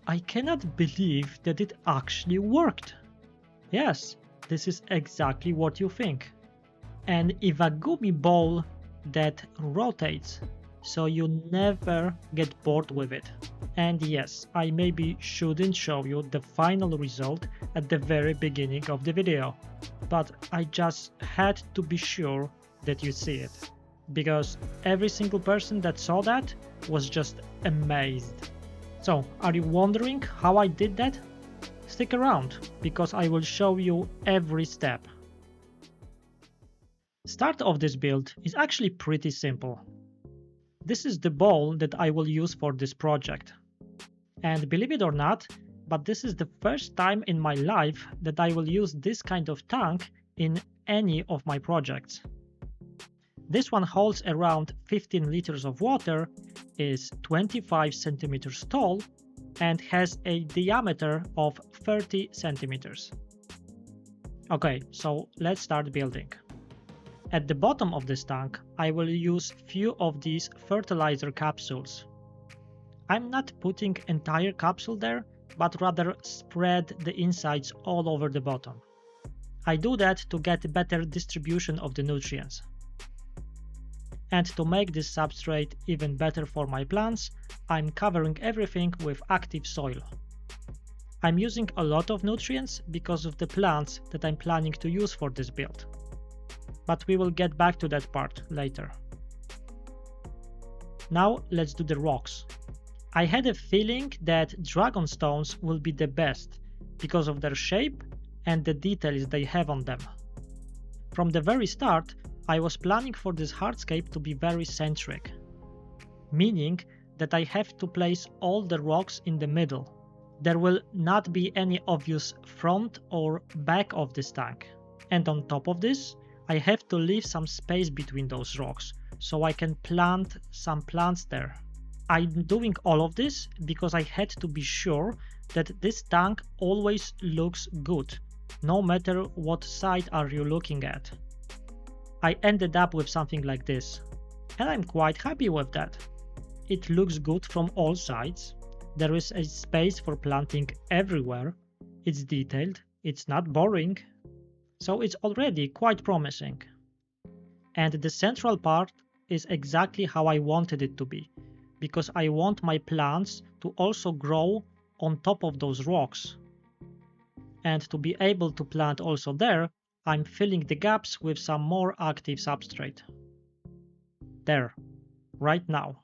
I cannot believe that it actually worked. Yes, this is exactly what you think. An iwagumi bowl that rotates, so you never get bored with it. And yes, I maybe shouldn't show you the final result at the very beginning of the video, but I just had to be sure that you see it, because every single person that saw that was just amazed. So, are you wondering how I did that? Stick around, because I will show you every step. Start of this build is actually pretty simple. This is the bowl that I will use for this project. And believe it or not, but this is the first time in my life that I will use this kind of tank in any of my projects. This one holds around 15 liters of water, is 25 centimeters tall, and has a diameter of 30 centimeters. Okay, so let's start building. At the bottom of this tank, I will use few of these fertilizer capsules. I'm not putting entire capsule there, but rather spread the insides all over the bottom. I do that to get better distribution of the nutrients. And to make this substrate even better for my plants, I'm covering everything with active soil. I'm using a lot of nutrients because of the plants that I'm planning to use for this build. But we will get back to that part later. Now let's do the rocks. I had a feeling that dragon stones will be the best because of their shape and the details they have on them. From the very start, I was planning for this hardscape to be very centric, meaning that I have to place all the rocks in the middle. There will not be any obvious front or back of this tank. And on top of this, I have to leave some space between those rocks, so I can plant some plants there. I'm doing all of this because I had to be sure that this tank always looks good, no matter what side are you looking at. I ended up with something like this, and I'm quite happy with that. It looks good from all sides, there is a space for planting everywhere, it's detailed, it's not boring, so it's already quite promising. And the central part is exactly how I wanted it to be, because I want my plants to also grow on top of those rocks. And to be able to plant also there, I'm filling the gaps with some more active substrate. There, right now.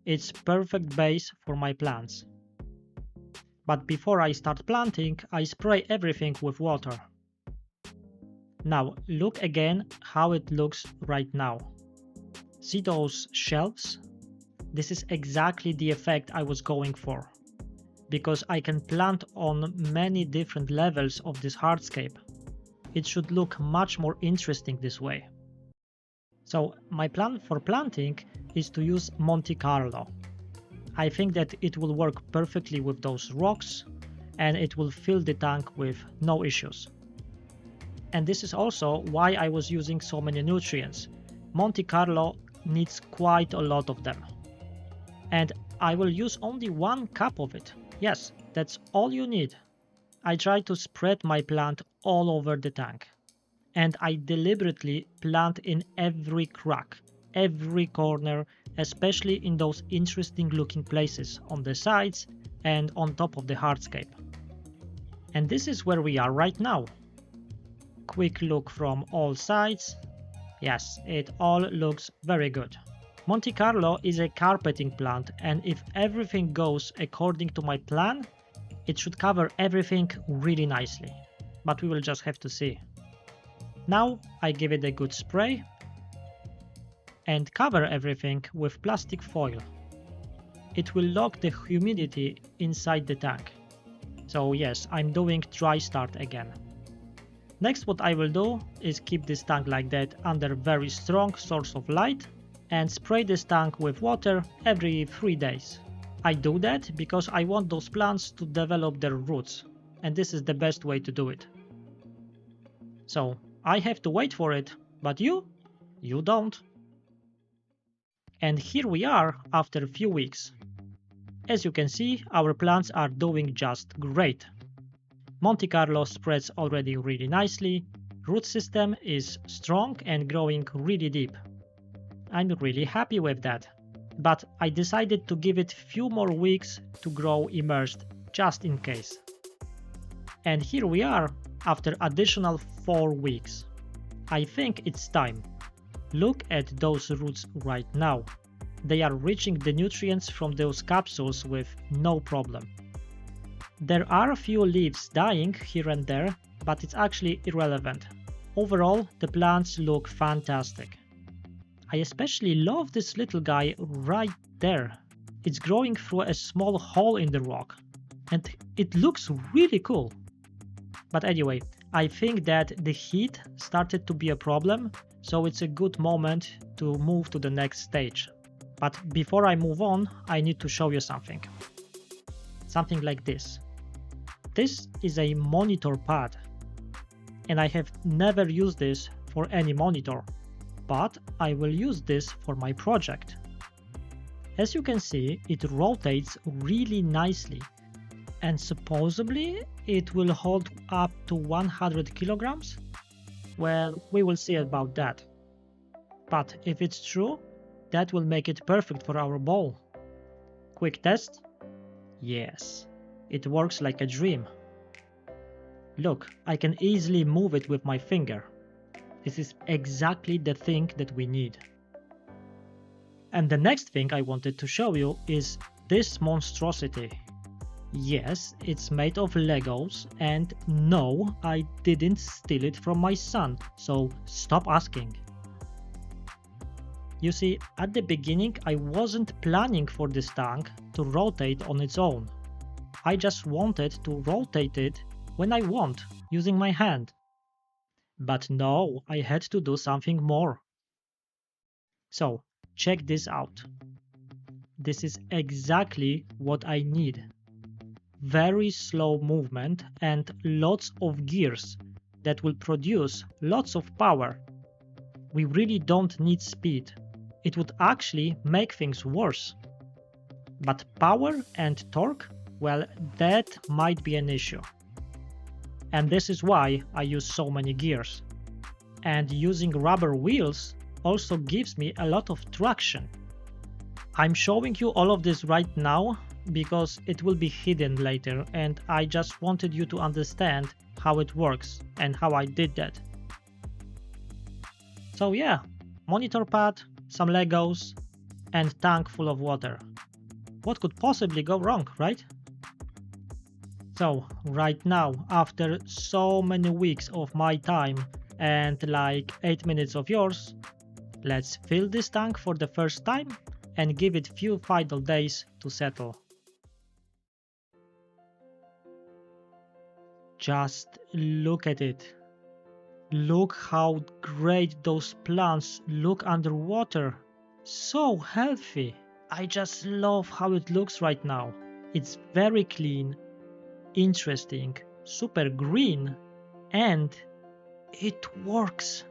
It's perfect base for my plants. But before I start planting, I spray everything with water. Now look again how it looks right now. See those shelves? This is exactly the effect I was going for, because I can plant on many different levels of this hardscape. It should look much more interesting this way. So my plan for planting is to use Monte Carlo. I think that it will work perfectly with those rocks and it will fill the tank with no issues. And this is also why I was using so many nutrients. Monte Carlo needs quite a lot of them. And I will use only 1 cup of it. Yes, that's all you need. I try to spread my plant all over the tank. And I deliberately plant in every crack, every corner, especially in those interesting looking places on the sides and on top of the hardscape. And this is where we are right now. Quick look from all sides. Yes, it all looks very good. Monte Carlo is a carpeting plant, and if everything goes according to my plan, it should cover everything really nicely. But we will just have to see. Now I give it a good spray and cover everything with plastic foil. It will lock the humidity inside the tank. So yes, I'm doing dry start again. Next, what I will do is keep this tank like that under very strong source of light and spray this tank with water every 3 days. I do that because I want those plants to develop their roots, and this is the best way to do it. So I have to wait for it, but you don't. And here we are after a few weeks. As you can see, our plants are doing just great. Monte Carlo spreads already really nicely, root system is strong and growing really deep. I'm really happy with that. But I decided to give it few more weeks to grow immersed, just in case. And here we are, after additional 4 weeks. I think it's time. Look at those roots right now. They are reaching the nutrients from those capsules with no problem. There are a few leaves dying here and there, but it's actually irrelevant. Overall, the plants look fantastic. I especially love this little guy right there. It's growing through a small hole in the rock, and it looks really cool. But anyway, I think that the heat started to be a problem, so it's a good moment to move to the next stage. But before I move on, I need to show you something. Something like this. This is a monitor pad, and I have never used this for any monitor, but I will use this for my project. As you can see, it rotates really nicely, and supposedly it will hold up to 100 kilograms? Well, we will see about that. But if it's true, that will make it perfect for our bowl. Quick test? Yes, it works like a dream. Look, I can easily move it with my finger. This is exactly the thing that we need. And the next thing I wanted to show you is this monstrosity. Yes, it's made of Legos, and no, I didn't steal it from my son, so stop asking. You see, at the beginning I wasn't planning for this tank to rotate on its own. I just wanted to rotate it when I want, using my hand. But no, I had to do something more. So, check this out. This is exactly what I need. Very slow movement and lots of gears that will produce lots of power. We really don't need speed. It would actually make things worse. But power and torque, well, that might be an issue. And this is why I use so many gears. And using rubber wheels also gives me a lot of traction. I'm showing you all of this right now because it will be hidden later, and I just wanted you to understand how it works and how I did that. So yeah, monitor pad, some Legos, and tank full of water. What could possibly go wrong, right? So right now, after so many weeks of my time and like 8 minutes of yours, let's fill this tank for the first time and give it few final days to settle. Just look at it. Look how great those plants look underwater. So healthy. I just love how it looks right now. It's very clean, interesting, super green, and it works.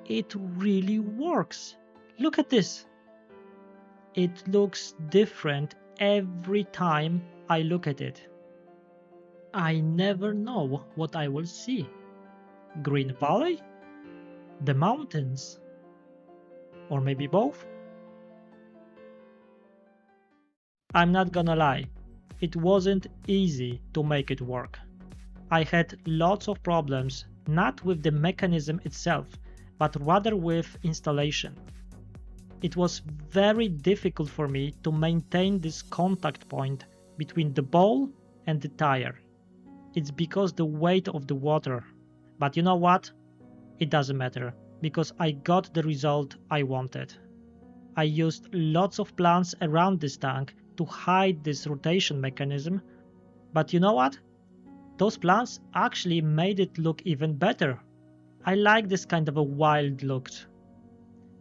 It really works. Look at this. It looks different every time I look at it. I never know what I will see. Green Valley? The mountains? Or maybe both? I'm not gonna lie, it wasn't easy to make it work. I had lots of problems, not with the mechanism itself, but rather with installation. It was very difficult for me to maintain this contact point between the bowl and the tire. It's because the weight of the water. But you know what? It doesn't matter, because I got the result I wanted. I used lots of plants around this tank to hide this rotation mechanism, but you know what? Those plants actually made it look even better. I like this kind of a wild look.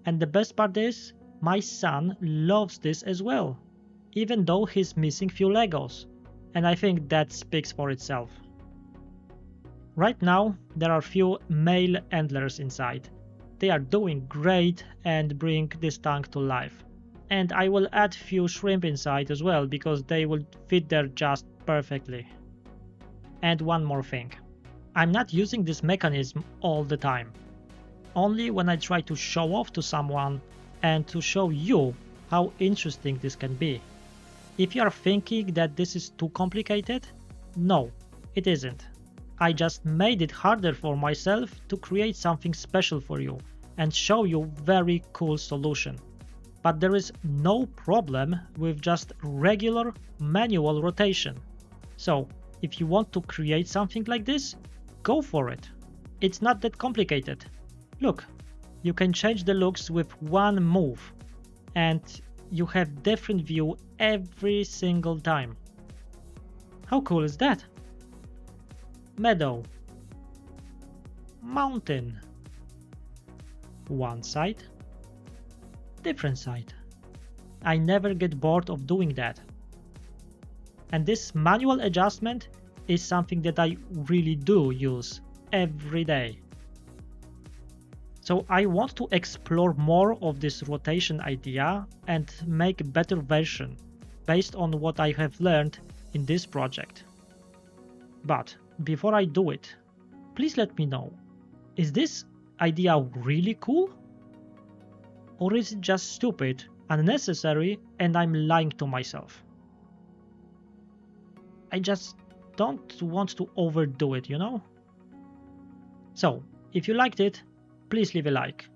And the best part is, my son loves this as well, even though he's missing few Legos, and I think that speaks for itself. Right now, there are few male antlers inside. They are doing great and bring this tank to life. And I will add few shrimp inside as well because they will fit there just perfectly. And one more thing. I'm not using this mechanism all the time. Only when I try to show off to someone and to show you how interesting this can be. If you are thinking that this is too complicated, no, it isn't. I just made it harder for myself to create something special for you and show you very cool solution. But there is no problem with just regular manual rotation. So if you want to create something like this, go for it. It's not that complicated. Look, you can change the looks with one move and you have different view every single time. How cool is that? Meadow, mountain, one side, different side. I never get bored of doing that. And this manual adjustment is something that I really do use every day. So I want to explore more of this rotation idea and make a better version based on what I have learned in this project. But before I do it, please let me know, is this idea really cool? Or is it just stupid, unnecessary, and I'm lying to myself? I just don't want to overdo it, you know? So, if you liked it, please leave a like.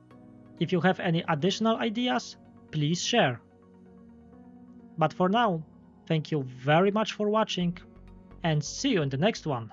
If you have any additional ideas, please share. But for now, thank you very much for watching and see you in the next one.